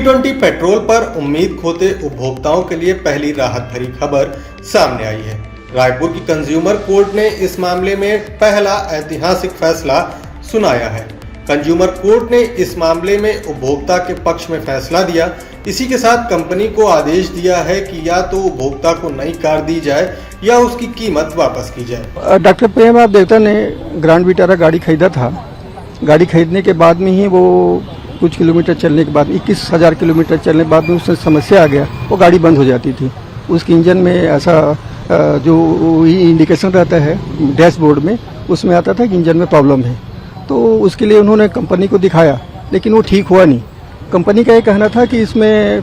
E20 petrol पर उम्मीद खोते उपभोक्ताओं के लिए पहली राहत भरी खबर सामने आई है। रायपुर की कंज्यूमर कोर्ट ने इस मामले में पहला ऐतिहासिक फैसला सुनाया है। कंज्यूमर कोर्ट ने इस मामले में उपभोक्ता के पक्ष में फैसला दिया। इसी के साथ कंपनी को आदेश दिया है कि या तो उपभोक्ता को नई कार दी जाए या उसकी कीमत वापस की जाए। डॉक्टर प्रेम देवता ने ग्रैंड विटारा गाड़ी खरीदा था। गाड़ी खरीदने के बाद में ही वो कुछ किलोमीटर चलने के बाद 21,000 किलोमीटर चलने के बाद में उसमें समस्या आ गया, वो गाड़ी बंद हो जाती थी। उसके इंजन में ऐसा जो इंडिकेशन रहता है डैशबोर्ड में, उसमें आता था कि इंजन में प्रॉब्लम है। तो उसके लिए उन्होंने कंपनी को दिखाया, लेकिन वो ठीक हुआ नहीं। कंपनी का ये कहना था कि इसमें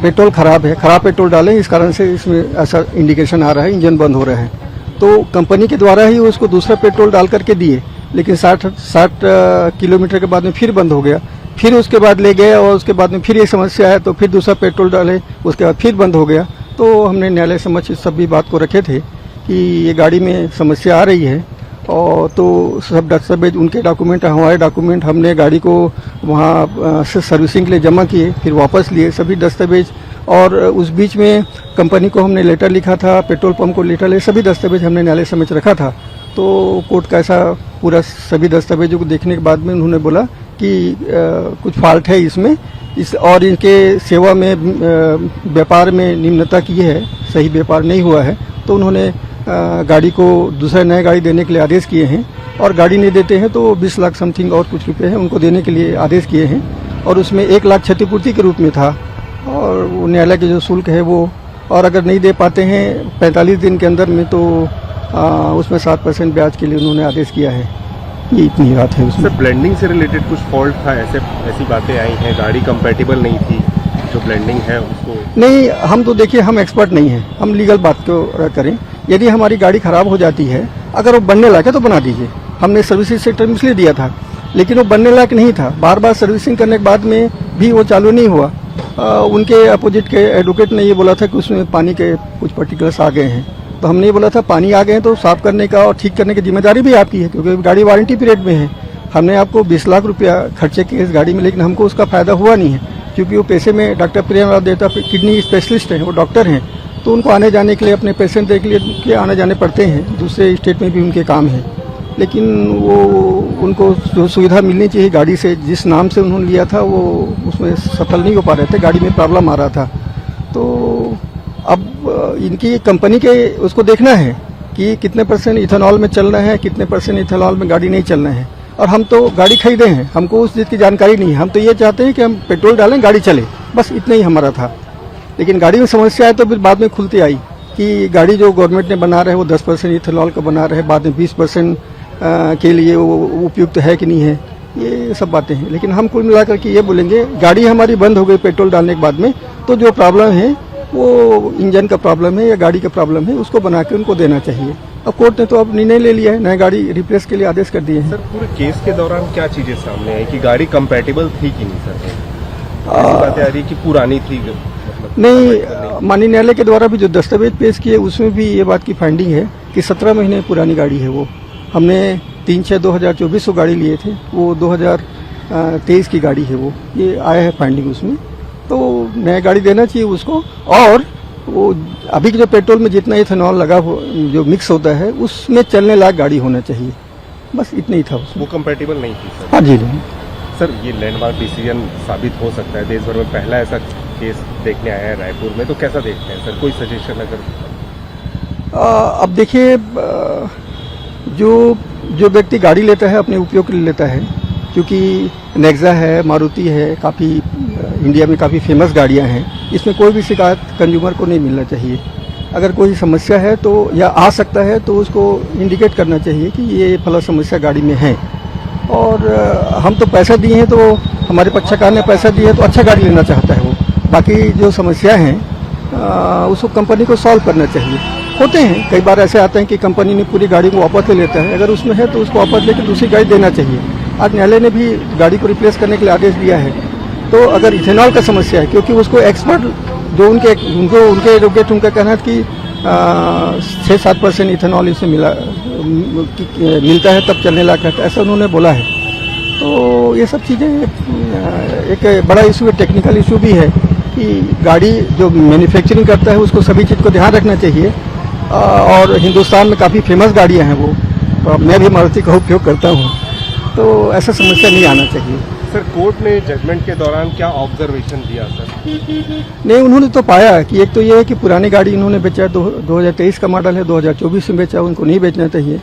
पेट्रोल खराब है, खराब पेट्रोल डालें, इस कारण से इसमें ऐसा इंडिकेशन आ रहा है, इंजन बंद हो रहा है। तो कंपनी के द्वारा ही उसको दूसरा पेट्रोल डाल करके दिए, लेकिन 60 किलोमीटर के बाद में फिर बंद हो गया। फिर उसके बाद ले गए और उसके बाद में फिर ये समस्या है, तो फिर दूसरा पेट्रोल डाले, उसके बाद फिर बंद हो गया। तो हमने न्यायालय समक्ष सभी बात को रखे थे कि ये गाड़ी में समस्या आ रही है, और तो सब दस्तावेज, उनके डॉक्यूमेंट, हमारे डॉक्यूमेंट, हमने गाड़ी को वहाँ से सर्विसिंग के लिए जमा किए, फिर वापस लिए सभी दस्तावेज। और उस बीच में कंपनी को हमने लेटर लिखा था, पेट्रोल पंप को लेटर ले, सभी दस्तावेज हमने न्यायालय समक्ष रखा था। तो कोर्ट का ऐसा पूरा सभी दस्तावेजों को देखने के बाद में उन्होंने बोला कि कुछ फॉल्ट है इसमें, और इनके सेवा में व्यापार में निम्नता की है, सही व्यापार नहीं हुआ है। तो उन्होंने गाड़ी को दूसरा नया गाड़ी देने के लिए आदेश किए हैं, और गाड़ी नहीं देते हैं तो 20 लाख समथिंग और कुछ रुपए हैं उनको देने के लिए आदेश किए हैं। और उसमें 1 लाख क्षतिपूर्ति के रूप में था, और वो न्यायालय के जो शुल्क है वो, और अगर नहीं दे पाते हैं 45 दिन के अंदर में, तो उसमें 7% ब्याज के लिए उन्होंने आदेश किया है। ये इतनी बात है उसमें। सर, ब्लेंडिंग से रिलेटेड कुछ फॉल्ट था, ऐसी बातें आई हैं, गाड़ी कंपैटिबल नहीं थी, जो ब्लेंडिंग है उसको नहीं। हम तो देखिए, हम एक्सपर्ट नहीं हैं, हम लीगल बात को करें। यदि हमारी गाड़ी खराब हो जाती है, अगर वो बनने लायक है तो बना दीजिए। हमने सर्विसिंग सेंटर में इसलिए दिया था, लेकिन वो बनने लायक नहीं था। बार बार सर्विसिंग करने के बाद में भी वो चालू नहीं हुआ। उनके अपोजिट के एडवोकेट ने ये बोला था कि उसमें पानी के कुछ पर्टिकुलर्स आ गए हैं। तो हमने ये बोला था पानी आ गए हैं तो साफ करने का और ठीक करने की जिम्मेदारी भी आपकी है, क्योंकि गाड़ी वारंटी पीरियड में है। हमने आपको 20 लाख रुपया खर्चे किए इस गाड़ी में, लेकिन हमको उसका फायदा हुआ नहीं है, क्योंकि वो पैसे में डॉक्टर प्रेम देवता किडनी स्पेशलिस्ट हैं, वो डॉक्टर हैं। तो उनको आने जाने के लिए, अपने पेशेंट देख लिए आने जाने पड़ते हैं, दूसरे स्टेट में भी उनके काम है। लेकिन वो उनको जो सुविधा मिलनी चाहिए गाड़ी से, जिस नाम से उन्होंने लिया था, वो उसमें सफल नहीं हो पा रहे थे, गाड़ी में प्रॉब्लम आ रहा था। तो अब इनकी कंपनी के उसको देखना है कि कितने % इथेनॉल में चलना है, कितने % इथेनॉल में गाड़ी नहीं चलना है। और हम तो गाड़ी खरीदे हैं, हमको उस चीज़ की जानकारी नहीं है। हम तो ये चाहते हैं कि हम पेट्रोल डालें, गाड़ी चले, बस इतना ही हमारा था। लेकिन गाड़ी में समस्या है तो फिर बाद में खुलती आई कि गाड़ी जो गवर्नमेंट ने बना रहे हैं वो 10% इथेनॉल का बना रहे, बाद में 20% के लिए वो उपयुक्त है कि नहीं है, ये सब बातें हैं। लेकिन हम कुल मिलाकर के ये बोलेंगे, गाड़ी हमारी बंद हो गई पेट्रोल डालने के बाद में, तो जो प्रॉब्लम है वो इंजन का प्रॉब्लम है या गाड़ी का प्रॉब्लम है, उसको बना के उनको देना चाहिए। अब कोर्ट ने तो अब निर्णय ले लिया है, नई गाड़ी रिप्लेस के लिए आदेश कर दिए हैं। सर, पूरे केस के दौरान क्या चीजें सामने आई कि गाड़ी कंपैटिबल थी कि नहीं? सर, ऐसी बातें आ रही कि पुरानी थी, मतलब नहीं। माननीय न्यायालय के द्वारा भी जो दस्तावेज पेश किए, उसमें भी ये बात की फाइंडिंग है कि 17 महीने पुरानी गाड़ी है वो। हमने 3/6/2024 को गाड़ी लिए थे, वो 2023 की गाड़ी है वो, ये आया है फाइंडिंग उसमें। तो नया गाड़ी देना चाहिए उसको, और वो अभी के जो पेट्रोल में जितना इथेनॉल लगा हो, जो मिक्स होता है, उसमें चलने लायक गाड़ी होना चाहिए, बस इतना ही था उसमें। वो कंपैटिबल नहीं थी सर? हाँ जी नहीं। सर, ये लैंडमार्क डिसीजन साबित हो सकता है, देश भर में पहला ऐसा केस देखने आया है रायपुर में, तो कैसा देखते हैं सर? कोई सजेशन अगर? अब देखिए, जो व्यक्ति गाड़ी लेता है अपने उपयोग के लिए लेता है, क्योंकि नेक्सा है, मारुति है, काफ़ी इंडिया में काफ़ी फेमस गाड़ियां हैं, इसमें कोई भी शिकायत कंज्यूमर को नहीं मिलना चाहिए। अगर कोई समस्या है तो, या आ सकता है, तो उसको इंडिकेट करना चाहिए कि ये फला समस्या गाड़ी में है। और हम तो पैसा दिए हैं, तो हमारे पक्षकार ने पैसा दिए है तो अच्छा गाड़ी लेना चाहता है वो। बाकी जो समस्या है उसको कंपनी को सॉल्व करना चाहिए। होते हैं कई बार ऐसे आते हैं कि कंपनी ने पूरी गाड़ी को वापस ले लेता है, अगर उसमें है तो उसको वापस लेकर दूसरी गाड़ी देना चाहिए। आज न्यायालय ने भी गाड़ी को रिप्लेस करने के लिए आदेश दिया है। तो अगर इथेनॉल का समस्या है, क्योंकि उसको एक्सपर्ट जो उनके एडवोकेट, उनका कहना है कि 6-7% इथेनॉल इसमें मिलता है तब चलने लायक है, ऐसा उन्होंने बोला है। तो ये सब चीज़ें एक बड़ा इशू है, टेक्निकल इशू भी है कि गाड़ी जो मैन्युफैक्चरिंग करता है उसको सभी चीज़ को ध्यान रखना चाहिए। और हिंदुस्तान में काफ़ी फेमस गाड़ियाँ हैं वो, मैं भी मारुति का उपयोग करता हूँ, तो ऐसा समस्या नहीं आना चाहिए। सर कोर्ट ने जजमेंट के दौरान क्या ऑब्जर्वेशन दिया सर? नहीं, उन्होंने तो पाया कि एक तो ये है कि पुरानी गाड़ी इन्होंने बेचा, 2023 का मॉडल है, 2024 में बेचा, उनको नहीं बेचना चाहिए।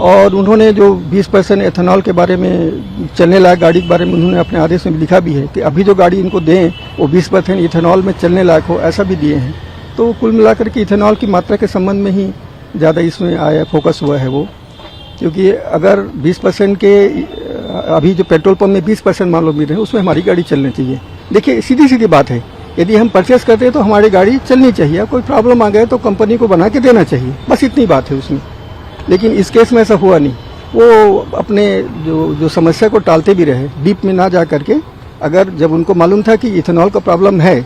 और उन्होंने जो 20% एथेनॉल के बारे में, चलने लायक गाड़ी के बारे में उन्होंने अपने आदेश में लिखा भी है कि अभी जो गाड़ी इनको दें वो 20% इथेनॉल में चलने लायक हो, ऐसा भी दिए हैं। तो कुल मिलाकर के इथेनॉल की मात्रा के संबंध में ही ज़्यादा इसमें आया, फोकस हुआ है वो। क्योंकि अगर 20% के अभी जो पेट्रोल पंप में 20% मान लो मिल रहे हैं, उसमें हमारी गाड़ी चलनी चाहिए। देखिए सीधी सीधी बात है, यदि हम परचेस करते हैं तो हमारी गाड़ी चलनी चाहिए, कोई प्रॉब्लम आ गए तो कंपनी को बना के देना चाहिए, बस इतनी बात है उसमें। लेकिन इस केस में ऐसा हुआ नहीं, वो अपने जो समस्या को टालते भी रहे, डीप में ना जा करके। अगर जब उनको मालूम था कि इथेनॉल का प्रॉब्लम है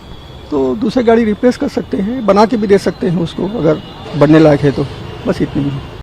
तो दूसरी गाड़ी रिप्लेस कर सकते हैं, बना के भी दे सकते हैं उसको, अगर बनने लायक है तो, बस इतनी ही।